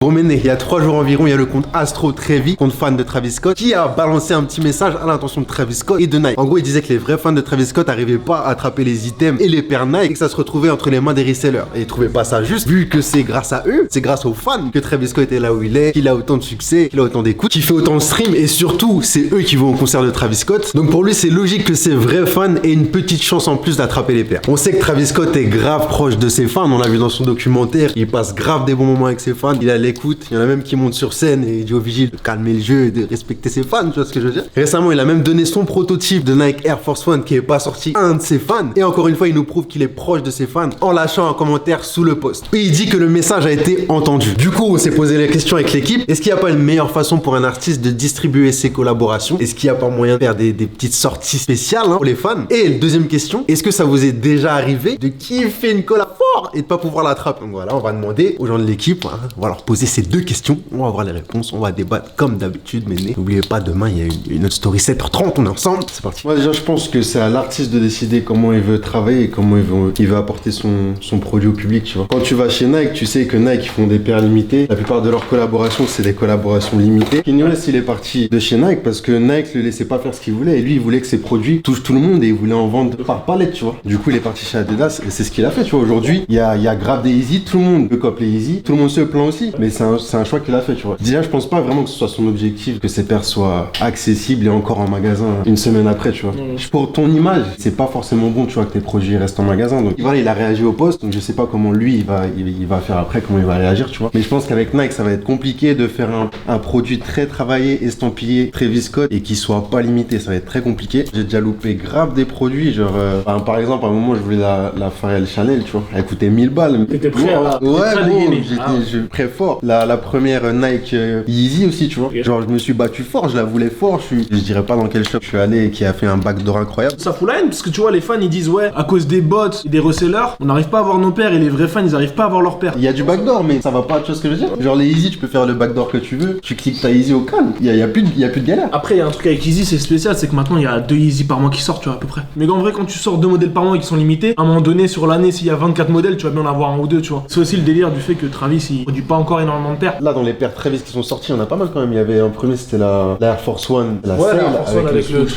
Roméné, il y a 3 jours environ, il y a le compte Astro Trevi, compte fan de Travis Scott, qui a balancé un petit message à l'intention de Travis Scott et de Nike. En gros, il disait que les vrais fans de Travis Scott n'arrivaient pas à attraper les items et les paires Nike et que ça se retrouvait entre les mains des resellers. Et ils trouvaient pas ça juste, vu que c'est grâce à eux, c'est grâce aux fans que Travis Scott est là où il est, qu'il a autant de succès, qu'il a autant d'écoute, qu'il fait autant de stream et surtout, c'est eux qui vont au concert de Travis Scott. Donc pour lui, c'est logique que ces vrais fans aient une petite chance en plus d'attraper les paires. On sait que Travis Scott est grave proche de ses fans, on l'a vu dans son documentaire, il passe grave des bons moments avec ses fans, il a l'écoute, il y en a même qui monte sur scène et il dit au vigile de calmer le jeu et de respecter ses fans, tu vois ce que je veux dire. Récemment, il a même donné son prototype de Nike Air Force One qui est pas sorti à un de ses fans et encore une fois, il nous prouve qu'il est proche de ses fans en lâchant un commentaire sous le post. Et il dit que le message a été entendu. Du coup, on s'est posé la question avec l'équipe, est-ce qu'il n'y a pas une meilleure façon pour un artiste de distribuer ses collaborations? Est-ce qu'il n'y a pas moyen de faire des petites sorties spéciales pour les fans? Et deuxième question, est-ce que ça vous est déjà arrivé de kiffer une collab fort et de pas pouvoir l'attraper? Donc voilà, on va demander aux gens de l'équipe, on va leur poser ces 2 questions, on va voir les réponses, on va débattre comme d'habitude, mais n'oubliez pas, demain il y a une autre story 7h30, on est ensemble, c'est parti. Moi déjà je pense que c'est à l'artiste de décider comment il veut travailler et comment il veut apporter son produit au public, tu vois. Quand tu vas chez Nike, tu sais que Nike ils font des paires limitées, la plupart de leurs collaborations c'est des collaborations limitées. Kanye West il est parti de chez Nike parce que Nike le laissait pas faire ce qu'il voulait et lui il voulait que ses produits touchent tout le monde et il voulait en vendre par palette, tu vois. Du coup il est parti chez Adidas et c'est ce qu'il a fait, tu vois. Aujourd'hui il y a grave des Yeezy, tout le monde veut copier les Yeezy, tout le monde se plaint aussi, mais c'est un choix qu'il a fait, tu vois. Déjà je pense pas vraiment que ce soit son objectif que ces paires soient accessibles et encore en magasin une semaine après, tu vois. Pour ton image, c'est pas forcément bon, tu vois, que tes produits restent en magasin. Donc voilà, il a réagi au post, donc je sais pas comment lui il va faire après, comment il va réagir, tu vois. Mais je pense qu'avec Nike, ça va être compliqué de faire un produit très travaillé, estampillé, Travis Scott et qui soit pas limité, ça va être très compliqué. J'ai déjà loupé grave des produits, genre par exemple, à un moment, je voulais la Pharrell Chanel, tu vois. Elle coûtait 1000 balles. T'étais prêt à... Ouais, j'étais très fort. La première Nike Yeezy aussi, tu vois. Okay. Genre, je me suis battu fort, je la voulais fort. Je dirais pas dans quel shop je suis allé et qui a fait un backdoor incroyable. Ça fout la haine parce que tu vois, les fans ils disent ouais, à cause des bots et des resellers, on n'arrive pas à avoir nos paires et les vrais fans ils arrivent pas à avoir leurs paires. Il y a du backdoor, mais ça va pas, tu vois ce que je veux dire. Genre, les Yeezy, tu peux faire le backdoor que tu veux, tu cliques ta Yeezy au calme, il y a plus de galère. Après, il y a un truc avec Yeezy, c'est spécial, c'est que maintenant il y a 2 Yeezy par mois qui sortent, tu vois, à peu près. Mais en vrai, quand tu sors 2 modèles par mois et qui sont limités, à un moment donné, sur l'année, s'il y a 24 modèles, tu vas bien en avoir 1 ou 2, tu vois. C'est aussi le délire du fait que Travis il produit pas encore énormément de paires. Là, dans les paires Travis qui sont sorties, il y en a pas mal quand même. Il y avait un premier, c'était la Air Force One, la Sail,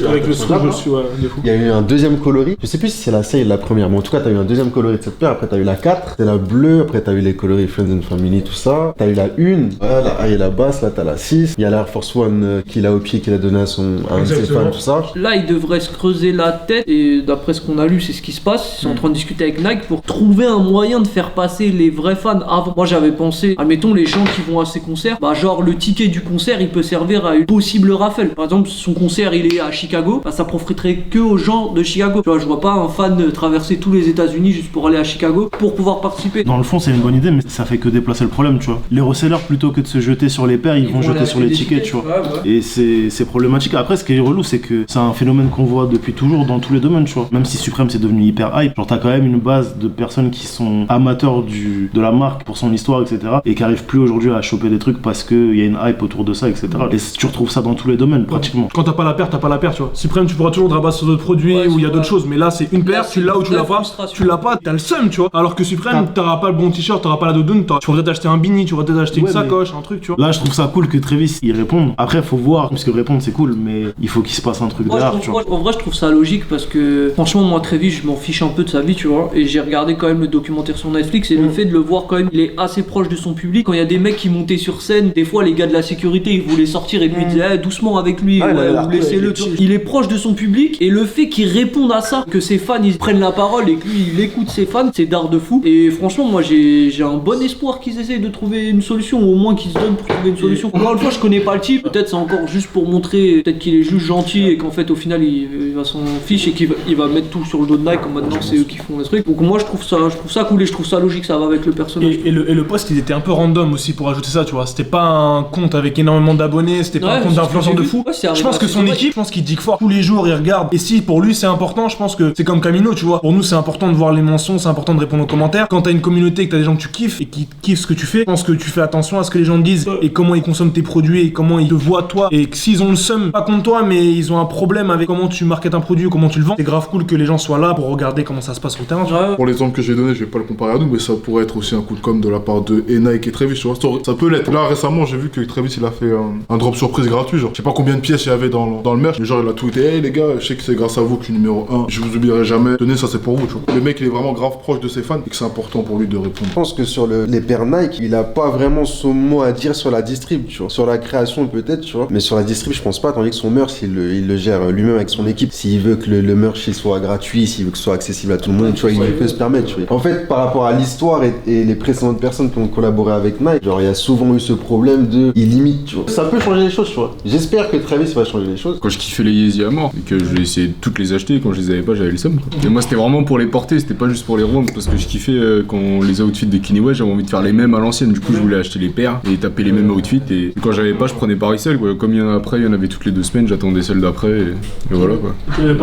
avec le swoosh dessus, ouais, des fous. Il y a eu un deuxième coloris, je sais plus si c'est la Sail la première, mais en tout cas, t'as eu un deuxième coloris de cette paire. Après, t'as eu la 4, t'as la bleue, après, t'as eu les coloris Friends and Family, tout ça. T'as eu la 1, voilà, la high et la basse, là, t'as la 6. Il y a la Air Force One qu'il a au pied, qu'il a donné à un de ses fans, tout ça. Là, il devrait se creuser la tête, et d'après ce qu'on a lu, c'est ce qui se passe. Ils sont en train de discuter avec Nike pour trouver un moyen de faire passer les vrais fans avant. Moi, j'avais pensé, admettons, les gens qui vont à ces concerts, bah, genre, le ticket du concert, il peut servir à une possible raffle. Par exemple, son concert, il est à Chicago, bah, ça profiterait que aux gens de Chicago. Tu vois, je vois pas un fan traverser tous les États-Unis juste pour aller à Chicago pour pouvoir participer. Dans le fond, c'est une bonne idée, mais ça fait que déplacer le problème, tu vois. Les resellers, plutôt que de se jeter sur les paires, ils vont jeter sur les tickets, tu vois. Ouais. Et c'est problématique. Après, ce qui est relou, c'est que c'est un phénomène qu'on voit depuis toujours dans tous les domaines, tu vois. Même si Supreme c'est devenu hyper hype, genre t'as quand même une base de personnes qui sont amateurs de la marque pour son histoire, etc. et qui arrivent plus aujourd'hui à choper des trucs parce qu'il y a une hype autour de ça, etc. Et tu retrouves ça dans tous les domaines, pratiquement. Quand t'as pas la paire, tu vois. Supreme, tu pourras toujours te rabattre sur d'autres produits où il y a d'autres choses, mais là, c'est une paire, tu l'as ou tu l'as pas, t'as le seum, tu vois. Alors que Supreme, t'auras pas le bon t-shirt, t'auras pas la doudoune, tu pourrais peut-être acheter un beanie, tu pourrais peut-être acheter une sacoche, un truc, tu vois. Là, je trouve ça cool que Travis il réponde. Après, faut voir, parce que répondre c'est cool, mais il faut qu'il se passe un truc derrière, tu vois. En vrai, je trouve ça logique parce que franchement, moi, Travis, je m'en fiche un peu de sa vie, tu vois. Et j'ai regardé quand même le documentaire sur Netflix et le fait de le voir quand même, il est assez proche de son public. Quand il y a des mecs qui montaient sur scène, des fois, les gars de la sécurité, ils voulaient sortir et lui disaient doucement avec lui, ou laissez-le. Il est proche de son public et le fait qu'il réponde à ça, que ses fans ils prennent la parole et que lui il écoute ses fans, c'est d'art de fou. Et franchement, moi j'ai un bon espoir qu'ils essayent de trouver une solution, ou au moins qu'ils se donnent pour trouver une solution. Encore une fois, je connais pas le type, peut-être c'est encore juste pour montrer, peut-être qu'il est juste gentil et qu'en fait au final il va s'en fiche et qu'il va mettre tout sur le dos de Nike comme maintenant c'est eux qui font les trucs. Donc moi je trouve ça cool et je trouve ça logique, ça va avec le personnage. Et le post il était un peu random aussi pour ajouter ça, tu vois. C'était pas un compte avec énormément d'abonnés, c'était pas un compte d'influenceur de fou. Je pense que son équipe, je pense qu'il dit fort tous les jours, il regarde. Et si pour lui c'est important, je pense que c'est comme Camino, tu vois. Pour nous c'est important de voir les mentions, c'est important de répondre aux commentaires. Quand t'as une communauté, que t'as des gens que tu kiffes et qui kiffent ce que tu fais, je pense que tu fais attention à ce que les gens te disent et comment ils consomment tes produits et comment ils te voient toi. Et que s'ils ont le seum, pas contre toi, mais ils ont un problème avec comment tu marketes un produit ou comment tu le vends, c'est grave cool que les gens soient là pour regarder comment ça se passe sur le terrain. Pour l'exemple que j'ai donné, je vais pas le comparer à nous, mais ça pourrait être aussi un coup de com' de la part de Nike et Travis. Travis, tu vois. Ça peut l'être. Là, récemment, j'ai vu que Travis, il a fait un drop surprise gratuit, genre. Je sais pas combien de pièces il y avait dans le merch, mais genre, il a tweeté, hey les gars, je sais que c'est grâce à vous que je suis numéro 1. Je vous oublierai jamais. Tenez, ça c'est pour vous, tu vois. Le mec, il est vraiment grave proche de ses fans et que c'est important pour lui de répondre. Je pense que sur les paires Nike, il a pas vraiment son mot à dire sur la distrib, tu vois. Sur la création, peut-être, tu vois. Mais sur la distrib, je pense pas, tandis que son merch, il le gère lui-même avec son équipe. S'il veut que le merch il soit gratuit, s'il veut que ce soit accessible à tout le monde, tu vois, il peut se permettre, tu vois. En fait, par rapport à l'histoire et les précédentes personnes qui ont collaboré avec Nike, genre, il y a souvent eu ce problème de il limite, tu vois. Ça peut changer les choses, tu vois. J'espère que Travis va changer les choses. Quand je kiffais les Yeezy à mort et que je vais essayer de toutes les acheter, quand je les avais pas, j'avais le seum. Et moi, c'était vraiment pour les porter, c'était pas juste pour les revendre parce que je kiffais quand les outfits de Kanye West, j'avais envie de faire les mêmes à l'ancienne. Du coup, je voulais acheter les paires et taper les mêmes outfits. Et quand j'avais pas, je prenais pas resell, quoi. Comme il y en a après, il y en avait toutes les 2 semaines, j'attendais celle d'après et voilà, quoi.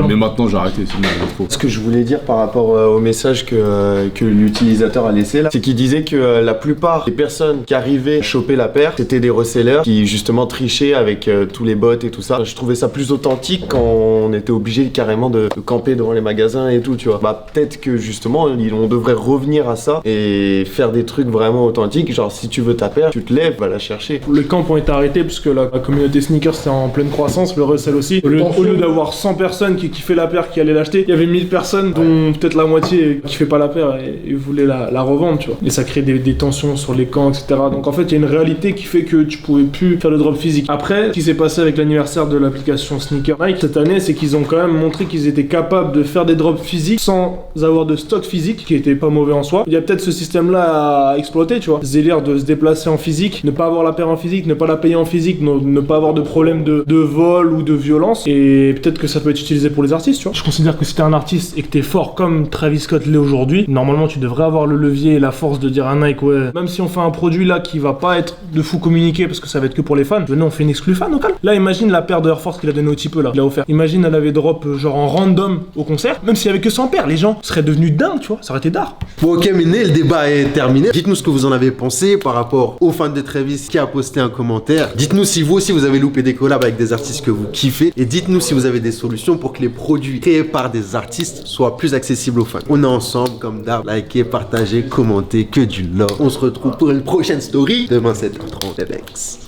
Mais maintenant, j'ai arrêté, sinon trop. Ce que je voulais dire par rapport au message que l'utilisateur a laissé là, c'est qu'il disait que la plupart des personnes qui arrivaient à choper la paire, c'était des resellers qui justement trichaient avec tous les bots et tout ça. Je trouvais ça plus authentique quand on était obligé carrément de camper devant les magasins et tout, tu vois. Bah peut-être que justement on devrait revenir à ça et faire des trucs vraiment authentiques, genre si tu veux ta paire, tu te lèves, va la chercher. Les camps ont été arrêtés puisque la communauté sneakers c'était en pleine croissance, le resell aussi. Au lieu d'avoir 100 personnes qui kiffaient la paire, qui allaient l'acheter, il y avait 1000 personnes dont peut-être la moitié qui fait pas la paire et voulaient la revendre, tu vois. Et ça crée des tensions sur les camps, etc. Donc en fait il y a une réalité qui fait que tu pouvais plus faire le drop physique. Après, ce qui s'est passé avec l'anniversaire de l'application Sneaker Nike cette année, c'est qu'ils ont quand même montré qu'ils étaient capables de faire des drops physiques sans avoir de stock physique, qui était pas mauvais en soi. Il y a peut-être ce système-là à exploiter, tu vois. Ce délire de se déplacer en physique, ne pas avoir la paire en physique, ne pas la payer en physique, ne pas avoir de problème de vol ou de violence. Et peut-être que ça peut être utilisé pour les artistes, tu vois. Je considère que si t'es un artiste et que t'es fort comme Travis Scott l'est aujourd'hui, normalement tu devrais avoir le levier et la force de dire à Nike, ouais, même si on fait un produit là qui va pas être de fou communiqué parce que ça va être que pour les fans, venez on fait une exclu fan au calme. Là imagine la paire de Air Force qu'il a donné au type là, il a offert. Imagine elle avait drop genre en random au concert, même s'il y avait que 100 paires, les gens seraient devenus dingues, tu vois, ça aurait été d'art. Bon ok, mais le débat est terminé. Dites-nous ce que vous en avez pensé par rapport aux fans de Travis qui a posté un commentaire. Dites-nous si vous aussi vous avez loupé des collabs avec des artistes que vous kiffez et dites-nous si vous avez des solutions pour que les produits créés par des artistes soient plus accessibles aux fans. On est ensemble comme d'hab, likez, partagez, commentez, que du love. On se retrouve pour une prochaine story demain 7h30.